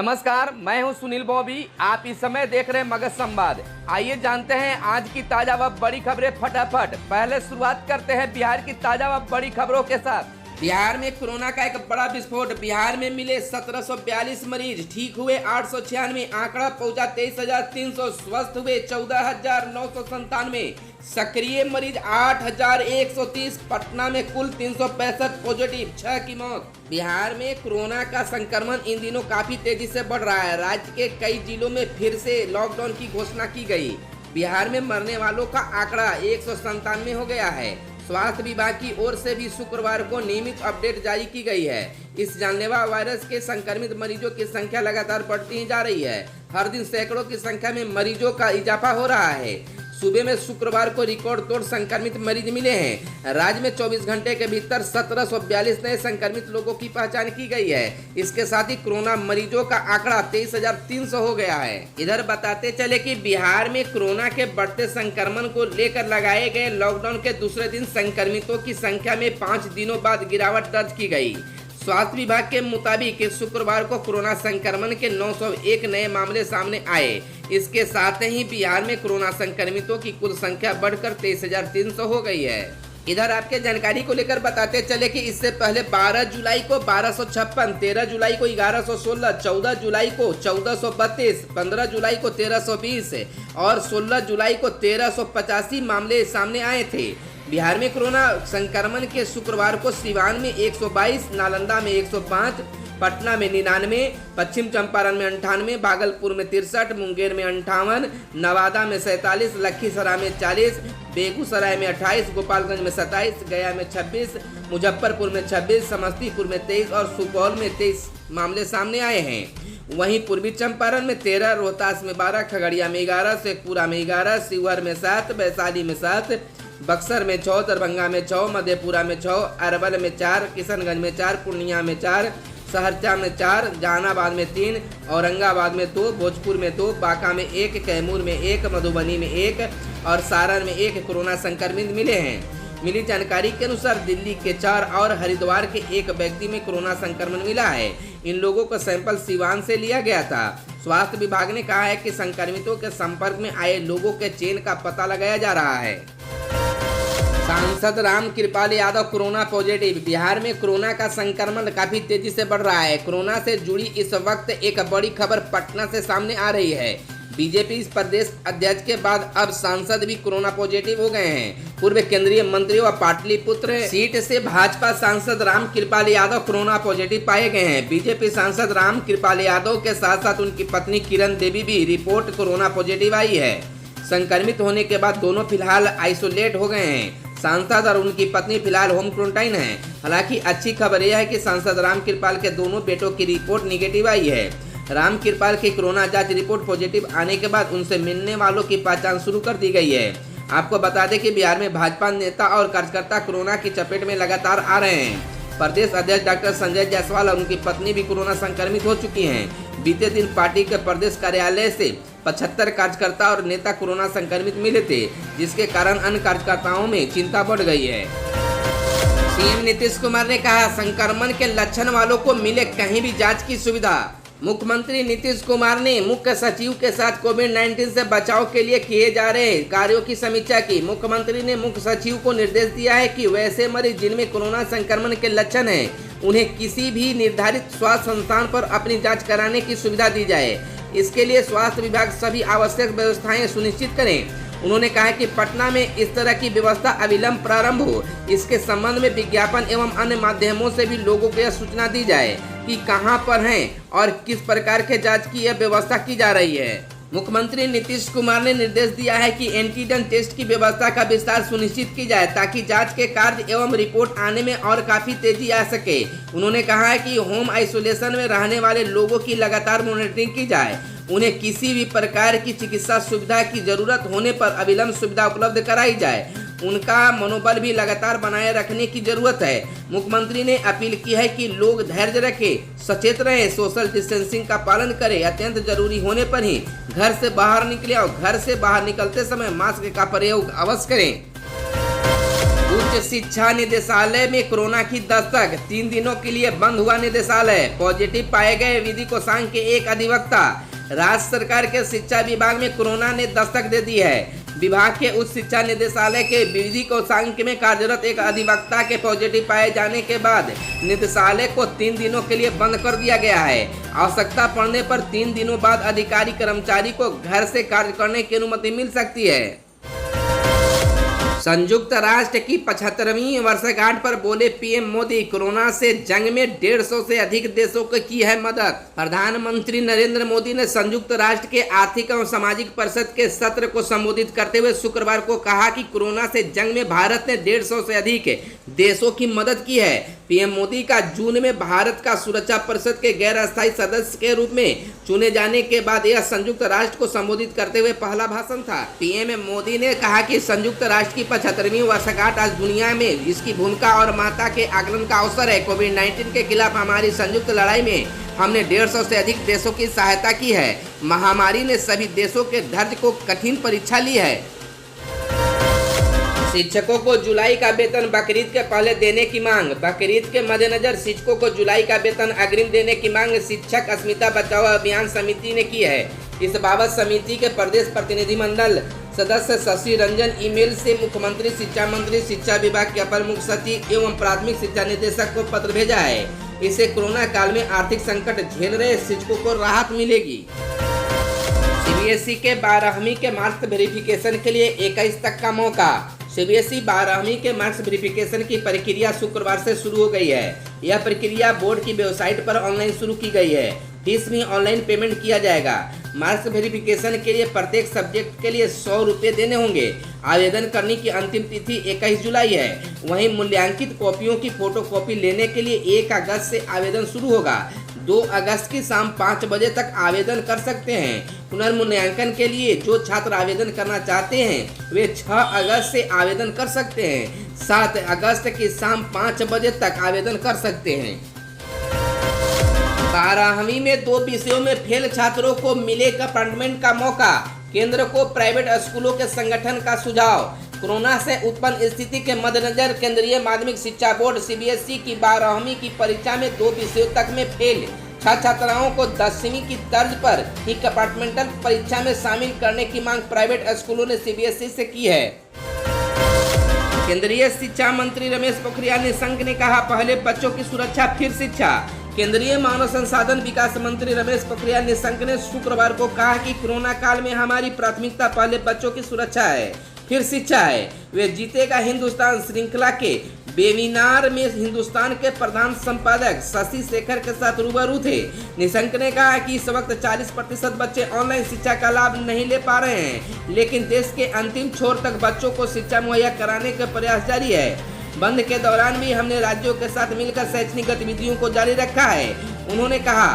नमस्कार, मैं हूं सुनील बॉबी। आप इस समय देख रहे हैं मगध संवाद। आइए जानते हैं आज की ताजा व बड़ी खबरें फटाफट। पहले शुरुआत करते हैं बिहार की ताजा व बड़ी खबरों के साथ। बिहार में कोरोना का एक बड़ा विस्फोट। बिहार में मिले 1742 मरीज, ठीक हुए 896, आंकड़ा पहुंचा 23,300, स्वस्थ हुए 14,997, सक्रिय मरीज 8,130। पटना में कुल 365 पॉजिटिव, 6 की मौत। बिहार में कोरोना का संक्रमण इन दिनों काफी तेजी से बढ़ रहा है। राज्य के कई जिलों में फिर से लॉकडाउन की घोषणा की गई। बिहार में मरने वालों का आंकड़ा 197 हो गया है। स्वास्थ्य विभाग की ओर से भी शुक्रवार को नियमित अपडेट जारी की गई है। इस जानलेवा वायरस के संक्रमित मरीजों की संख्या लगातार बढ़ती ही जा रही है। हर दिन सैकड़ों की संख्या में मरीजों का इजाफा हो रहा है। सूबे में शुक्रवार को रिकॉर्ड तोड़ संक्रमित मरीज मिले हैं। राज्य में 24 घंटे के भीतर 1742 नए संक्रमित लोगों की पहचान की गई है। इसके साथ ही कोरोना मरीजों का आंकड़ा 23,300 हो गया है। इधर बताते चले कि बिहार में कोरोना के बढ़ते संक्रमण को लेकर लगाए गए लॉकडाउन के दूसरे दिन संक्रमितों की संख्या में 5 दिनों बाद गिरावट दर्ज की गई। स्वास्थ्य विभाग के मुताबिक शुक्रवार को कोरोना संक्रमण के 901 नए मामले सामने आए। इसके साथ ही बिहार में कोरोना संक्रमितों की कुल संख्या बढ़कर 23,300 हो गई है। इधर आपके जानकारी को लेकर बताते चले कि इससे पहले 12 जुलाई को 1256, 13 जुलाई को 1116, 14 जुलाई को 1432, 15 जुलाई को 1320 और 16 जुलाई को 1385 मामले सामने आए थे। बिहार में कोरोना संक्रमण के शुक्रवार को सिवान में 122, नालंदा में 105, पटना में 99, पश्चिम चंपारण में 98, भागलपुर में 63, मुंगेर में 58, नवादा में 47, लखीसराय में 40, बेगूसराय में 28, गोपालगंज में 27, गया में 26, मुजफ्फरपुर में 26, समस्तीपुर में 23 और सुपौल में 23 मामले सामने आए हैं। वहीं पूर्वी चंपारण में 13, रोहतास में 12, खगड़िया में 11, शेखपुरा में 11, शिवहर में 7, वैशाली में 7, बक्सर में 6, दरभंगा में 6, मधेपुरा में 6, अरवल में 4, किशनगंज में 4, पूर्णिया में 4, सहरसा में 4, जहानाबाद में 3, औरंगाबाद में 2, भोजपुर में 2, बांका में 1, कैमूर में 1, मधुबनी में 1 और सारण में 1 कोरोना संक्रमित मिले हैं। मिली जानकारी के अनुसार दिल्ली के 4 और हरिद्वार के 1 व्यक्ति में कोरोना संक्रमण मिला है। इन लोगों का सैंपल सिवान से लिया गया था। स्वास्थ्य विभाग ने कहा है कि संक्रमितों के संपर्क में आए लोगों के चेन का पता लगाया जा रहा है। सांसद रामकृपाल यादव कोरोना पॉजिटिव। बिहार में कोरोना का संक्रमण काफी तेजी से बढ़ रहा है। कोरोना से जुड़ी इस वक्त एक बड़ी खबर पटना से सामने आ रही है। बीजेपी प्रदेश अध्यक्ष के बाद अब सांसद भी कोरोना पॉजिटिव हो गए हैं। पूर्व केंद्रीय मंत्री व पाटलिपुत्र सीट से भाजपा सांसद रामकृपाल यादव कोरोना पॉजिटिव पाए गए हैं। बीजेपी सांसद रामकृपाल यादव के साथ साथ उनकी पत्नी किरण देवी भी रिपोर्ट कोरोना पॉजिटिव आई है। संक्रमित होने के बाद दोनों फिलहाल आइसोलेट हो गए हैं। सांसद और उनकी पत्नी फिलहाल होम क्वारंटाइन है। हालांकि अच्छी खबर यह है कि सांसद रामकृपाल के दोनों बेटों की रिपोर्ट निगेटिव आई है। रामकृपाल की कोरोना जांच रिपोर्ट पॉजिटिव आने के बाद उनसे मिलने वालों की पहचान शुरू कर दी गई है। आपको बता दें कि बिहार में भाजपा नेता और कार्यकर्ता कोरोना की चपेट में लगातार आ रहे हैं। प्रदेश अध्यक्ष डॉक्टर संजय जायसवाल और उनकी पत्नी भी कोरोना संक्रमित हो चुकी हैं। बीते दिन पार्टी के प्रदेश कार्यालय से 75 कार्यकर्ता और नेता कोरोना संक्रमित मिले थे, जिसके कारण अन्य कार्यकर्ताओं में चिंता बढ़ गई है। सीएम नीतीश कुमार ने कहा, संक्रमण के लक्षण वालों को मिले कहीं भी जांच की सुविधा। मुख्यमंत्री नीतीश कुमार ने मुख्य सचिव के साथ कोविड-19 से बचाव के लिए किए जा रहे कार्यों की समीक्षा की। मुख्यमंत्री ने मुख्य सचिव को निर्देश दिया है कि वैसे मरीज जिनमें कोरोना संक्रमण के लक्षण हैं, उन्हें किसी भी निर्धारित स्वास्थ्य संस्थान पर अपनी जांच कराने की सुविधा दी जाए। इसके लिए स्वास्थ्य विभाग सभी आवश्यक व्यवस्थाएं सुनिश्चित करें। उन्होंने कहा कि पटना में इस तरह की व्यवस्था अविलंब प्रारंभ हो। इसके संबंध में विज्ञापन एवं अन्य माध्यमों से भी लोगों को यह सूचना दी जाए कि कहां पर हैं और किस प्रकार के जांच की यह व्यवस्था की जा रही है। मुख्यमंत्री नीतीश कुमार ने निर्देश दिया है कि एंटीजन टेस्ट की व्यवस्था का विस्तार सुनिश्चित की जाए ताकि जांच के कार्य एवं रिपोर्ट आने में और काफी तेजी आ सके। उन्होंने कहा है कि होम आइसोलेशन में रहने वाले लोगों की लगातार मॉनिटरिंग की जाए। उन्हें किसी भी प्रकार की चिकित्सा सुविधा की जरूरत होने पर अविलंब सुविधा उपलब्ध कराई जाए। उनका मनोबल भी लगातार बनाए रखने की जरूरत है। मुख्यमंत्री ने अपील की है कि लोग धैर्य रखें, सचेत रहें, सोशल डिस्टेंसिंग का पालन करें, अत्यंत जरूरी होने पर ही घर से बाहर निकले और घर से बाहर निकलते समय मास्क का प्रयोग अवश्य करें। दूध उच्च शिक्षा निदेशालय में कोरोना की दस्तक, 3 दिनों के लिए बंद हुआ निदेशालय। पॉजिटिव पाए गए विधि कोषांग के एक अधिवक्ता। राज्य सरकार के शिक्षा विभाग में कोरोना ने दस्तक दे दी है। विभाग के उच्च शिक्षा निदेशालय के विधि कोषांग में कार्यरत एक अधिवक्ता के पॉजिटिव पाए जाने के बाद निदेशालय को 3 दिनों के लिए बंद कर दिया गया है। आवश्यकता पड़ने पर 3 दिनों बाद अधिकारी कर्मचारी को घर से कार्य करने की अनुमति मिल सकती है। संयुक्त राष्ट्र की 75वीं वर्षगांठ पर बोले पीएम मोदी, कोरोना से जंग में 150 से अधिक देशों को की है मदद। प्रधानमंत्री नरेंद्र मोदी ने संयुक्त राष्ट्र के आर्थिक एवं सामाजिक परिषद के सत्र को संबोधित करते हुए शुक्रवार को कहा कि कोरोना से जंग में भारत ने 150 से अधिक देशों की मदद की है। पीएम मोदी का जून में भारत का सुरक्षा परिषद के गैर अस्थायी सदस्य के रूप में चुने जाने के बाद यह संयुक्त राष्ट्र को संबोधित करते हुए पहला भाषण था। पीएम मोदी ने कहा कि संयुक्त राष्ट्र की 75वीं वर्षगांठ आज दुनिया में इसकी भूमिका और महत्ता के आकलन का अवसर है। कोविड-19 के खिलाफ हमारी संयुक्त लड़ाई में हमने 150 से अधिक देशों की सहायता की है। महामारी ने सभी देशों के धैर्य को कठिन परीक्षा ली है। शिक्षकों को जुलाई का वेतन बकरीद के पहले देने की मांग। बकरीद के मद्देनजर शिक्षकों को जुलाई का वेतन अग्रिम देने की मांग शिक्षक अस्मिता बचाओ अभियान समिति ने की है। इस बाबत समिति के प्रदेश प्रतिनिधिमंडल सदस्य शशि रंजन ईमेल से मुख्यमंत्री, शिक्षा मंत्री, शिक्षा विभाग के अपर मुख्य सचिव एवं प्राथमिक शिक्षा निदेशक को पत्र भेजा है। इससे कोरोना काल में आर्थिक संकट झेल रहे शिक्षकों को राहत मिलेगी। सीबीएसई के 12वीं के मार्क्स वेरिफिकेशन के लिए 21 तक का मौका। सीबीएसई 12वीं के मार्क्स वेरिफिकेशन की प्रक्रिया शुक्रवार से शुरू हो गई है। यह प्रक्रिया बोर्ड की वेबसाइट पर ऑनलाइन शुरू की गई है। फीस में ऑनलाइन पेमेंट किया जाएगा। मार्क्स वेरिफिकेशन के लिए प्रत्येक सब्जेक्ट के लिए 100 रुपये देने होंगे। आवेदन करने की अंतिम तिथि 21 जुलाई है। वहीं मूल्यांकित कॉपियों की फोटोकॉपी लेने के लिए 1 अगस्त से आवेदन शुरू होगा। 2 अगस्त की शाम 5 बजे तक आवेदन कर सकते हैं। पुनर्मूल्यांकन के लिए जो छात्र आवेदन करना चाहते हैं वे 6 अगस्त से आवेदन कर सकते हैं। 7 अगस्त की शाम 5 बजे तक आवेदन कर सकते हैं। 12वीं में 2 विषयों में फेल छात्रों को मिलेगा अपॉइंटमेंट का मौका। केंद्र को प्राइवेट स्कूलों के संगठन का सुझाव। कोरोना से उत्पन्न स्थिति के मद्देनजर केंद्रीय माध्यमिक शिक्षा बोर्ड सीबीएसई की 12वीं की परीक्षा में 2 विषयों तक में फेल छात्राओं को 10वीं की तर्ज पर ही कंपार्टमेंटल परीक्षा में शामिल करने की मांग प्राइवेट स्कूलों ने सीबीएसई से की है। केंद्रीय शिक्षा मंत्री रमेश पोखरियाल निशंक ने कहा, पहले बच्चों की सुरक्षा फिर शिक्षा। केंद्रीय मानव संसाधन विकास मंत्री रमेश पोखरियाल निशंक ने शुक्रवार को कहा कि कोरोना काल में हमारी प्राथमिकता पहले बच्चों की सुरक्षा है, फिर शिक्षा है। वे जीतेगा हिंदुस्तान श्रृंखला के वेबिनार में हिंदुस्तान के प्रधान संपादक शशि शेखर के साथ रूबरू थे। निशंक ने कहा कि इस वक्त 40% बच्चे ऑनलाइन शिक्षा का लाभ नहीं ले पा रहे हैं, लेकिन देश के अंतिम छोर तक बच्चों को शिक्षा मुहैया कराने का प्रयास जारी है। बंद के दौरान भी हमने राज्यों के साथ मिलकर शैक्षणिक गतिविधियों को जारी रखा है। उन्होंने कहा,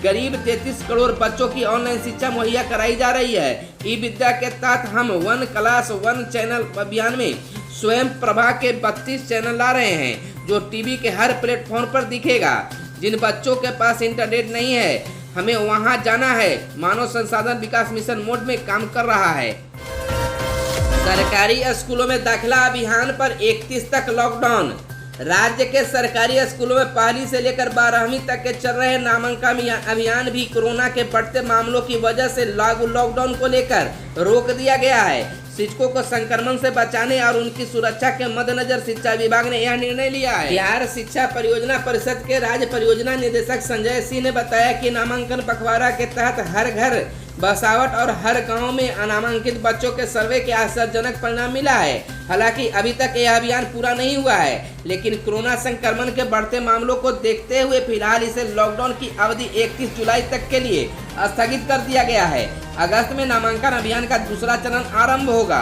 करीब 33 करोड़ बच्चों की ऑनलाइन शिक्षा मुहैया कराई जा रही है। ई विद्या के तहत हम 1 क्लास 1 चैनल अभियान में स्वयं प्रभा के 32 चैनल ला रहे हैं, जो टीवी के हर प्लेटफॉर्म पर दिखेगा। जिन बच्चों के पास इंटरनेट नहीं है, हमें वहां जाना है। मानव संसाधन विकास मिशन मोड में काम कर रहा है। सरकारी स्कूलों में दाखिला अभियान पर 31 तक लॉकडाउन। राज्य के सरकारी स्कूलों में 1ली से लेकर 12वीं तक के चल रहे नामांकन अभियान भी कोरोना के बढ़ते मामलों की वजह से लागू लॉकडाउन को लेकर रोक दिया गया है। शिक्षकों को संक्रमण से बचाने और उनकी सुरक्षा के मद्देनजर शिक्षा विभाग ने यह निर्णय लिया है। बिहार शिक्षा परियोजना परिषद के राज्य परियोजना निदेशक संजय सिंह ने बताया कि नामांकन पखवाड़ा के तहत हर घर बसावट और हर गांव में अनामांकित बच्चों के सर्वे के आश्चर्यजनक परिणाम मिला है। हालांकि अभी तक यह अभियान पूरा नहीं हुआ है, लेकिन कोरोना संक्रमण के बढ़ते मामलों को देखते हुए फिलहाल इसे लॉकडाउन की अवधि 31 जुलाई तक के लिए स्थगित कर दिया गया है। अगस्त में नामांकन अभियान का दूसरा चरण आरंभ होगा।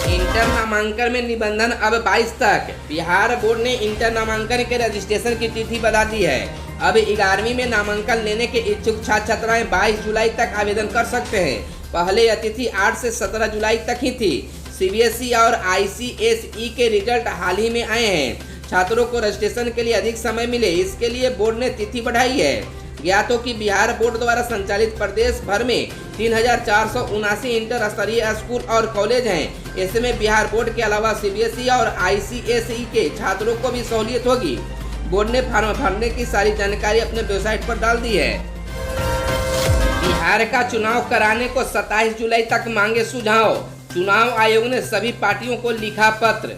इंटर नामांकन में निबंधन अब 22 तक। बिहार बोर्ड ने इंटर नामांकन के रजिस्ट्रेशन की तिथि बढ़ा दी है। अब 11वीं में नामांकन लेने के इच्छुक छात्र छात्राएं 22 जुलाई तक आवेदन कर सकते हैं। पहले यह तिथि 8 से 17 जुलाई तक ही थी। सीबीएसई और आईसीएसई के रिजल्ट हाल ही में आए हैं। छात्रों को रजिस्ट्रेशन के लिए अधिक समय मिले, इसके लिए बोर्ड ने तिथि बढ़ाई है। ज्ञात हो कि बिहार बोर्ड द्वारा संचालित प्रदेश भर में 3479 इंटर स्तरीय स्कूल और कॉलेज हैं। ऐसे में बिहार बोर्ड के अलावा सीबीएसई और आईसीएसई के छात्रों को भी सहूलियत होगी। बोर्ड ने फॉर्म भरने की सारी जानकारी अपने वेबसाइट पर डाल दी है। बिहार का चुनाव कराने को 27 जुलाई तक मांगे सुझाव। चुनाव आयोग ने सभी पार्टियों को लिखा पत्र।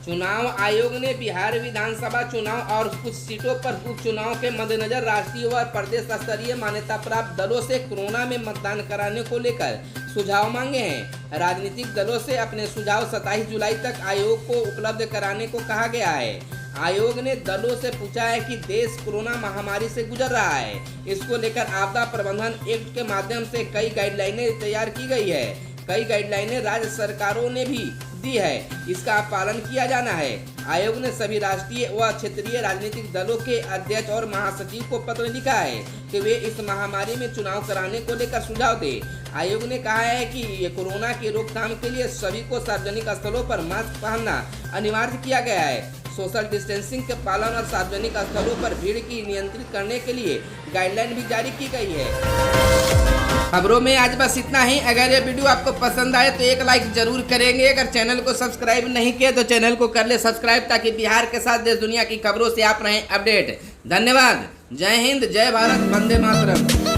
चुनाव आयोग ने बिहार विधानसभा चुनाव और कुछ सीटों पर उपचुनाव के मद्देनजर राष्ट्रीय व प्रदेश स्तरीय मान्यता प्राप्त दलों से कोरोना में मतदान कराने को लेकर सुझाव मांगे हैं। राजनीतिक दलों से अपने सुझाव 27 जुलाई तक आयोग को उपलब्ध कराने को कहा गया है। आयोग ने दलों से पूछा है कि देश कोरोना महामारी से गुजर रहा है। इसको लेकर आपदा प्रबंधन एक्ट के माध्यम से कई गाइडलाइनें तैयार की गई है। कई गाइडलाइनें राज्य सरकारों ने भी दी है, इसका पालन किया जाना है। आयोग ने सभी राष्ट्रीय व क्षेत्रीय राजनीतिक दलों के अध्यक्ष और महासचिव को पत्र लिखा है कि वे इस महामारी में चुनाव कराने को लेकर सुझाव दें। आयोग ने कहा है कि ये कोरोना की रोकथाम के लिए सभी को सार्वजनिक स्थलों पर मास्क पहनना अनिवार्य किया गया है। सोशल डिस्टेंसिंग के पालन और सार्वजनिक स्थलों पर भीड़ की नियंत्रित करने के लिए गाइडलाइन भी जारी की गई है। खबरों में आज बस इतना ही। अगर ये वीडियो आपको पसंद आए तो एक लाइक जरूर करेंगे। अगर चैनल को सब्सक्राइब नहीं किया तो चैनल को कर ले सब्सक्राइब, ताकि बिहार के साथ देश दुनिया की खबरों से आप रहें अपडेट। धन्यवाद। जय हिंद, जय भारत, वंदे मातरम।